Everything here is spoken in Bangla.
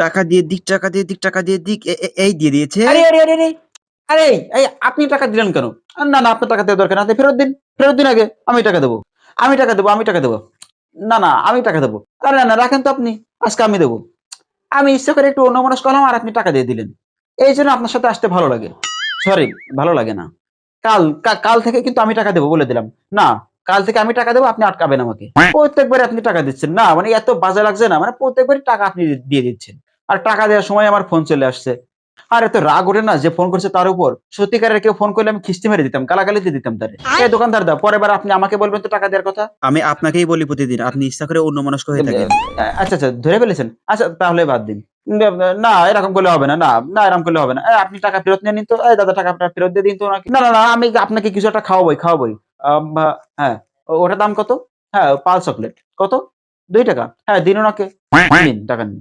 টাকা দিয়ে দিক, টাকা দিয়ে দিক, টাকা দিয়ে দিক। এই দিয়ে দিয়েছে। আরে আরে আরে আরে আরে এই আপনি টাকা দিলেন কেন? না না, আপনার টাকা দেওয়ার দরকার না, আপনি ফেরত দিন। ফেরত দিন আগে, আমি টাকা দেবো। আমি টাকা দেবো, আমি টাকা দেবো। না না, আমি টাকা দেবো। আরে না না, রাখেন তো আপনি। আজকে আমি দেবো। আমি ইচ্ছে করে একটু অন্যমনস্ক হলাম আর আপনি টাকা দিয়ে দিলেন। এই জন্য আপনার সাথে আসতে ভালো লাগে। সরি, ভালো লাগে না। কাল থেকে কিন্তু আমি টাকা দেবো বলে দিলাম। না, কাল থেকে আমি টাকা দেবো, আপনি আটকাবেন আমাকে। প্রত্যেকবারে আপনি টাকা দিচ্ছেন না, মানে এত বাজে লাগছে না, মানে প্রত্যেকবারই টাকা আপনি দিয়ে দিচ্ছেন। আর টাকা দেওয়ার সময় আমার ফোন চলে আসছে। আর এত রাগ ওঠে না যে ফোন করছে তার উপর। সত্যিকারের কেউ ফোন করলে আমি খিস্তি মেরে দিতাম, গালাগালি দিয়ে দিতাম তারে। এই দোকানদার দা, পরের বার আপনি আমাকে বলবেন তো টাকা দেওয়ার কথা। আমি আপনাকেই বলি প্রতিদিন, আপনি ইচ্ছা করে অন্যমনস্ক হয়ে থাকেন। আচ্ছা আচ্ছা, ধরে ফেলেছেন। আচ্ছা তাহলে বাদ দিন। না এরকম করলে হবে না, না না এরকম করলে হবে না। আপনি টাকা ফেরত নিয়ে নিন তো। দাদা, টাকা আপনার ফেরত দিয়ে দিন তো ওনাকে। না না না, আমি আপনাকে কিছু একটা খাওয়াবোই খাওয়াবোই। হ্যাঁ, ওটার দাম কত? হ্যাঁ, পাল চকলেট কত? 2 টাকা। হ্যাঁ, দিন ওনাকে। নিন টাকা নিন।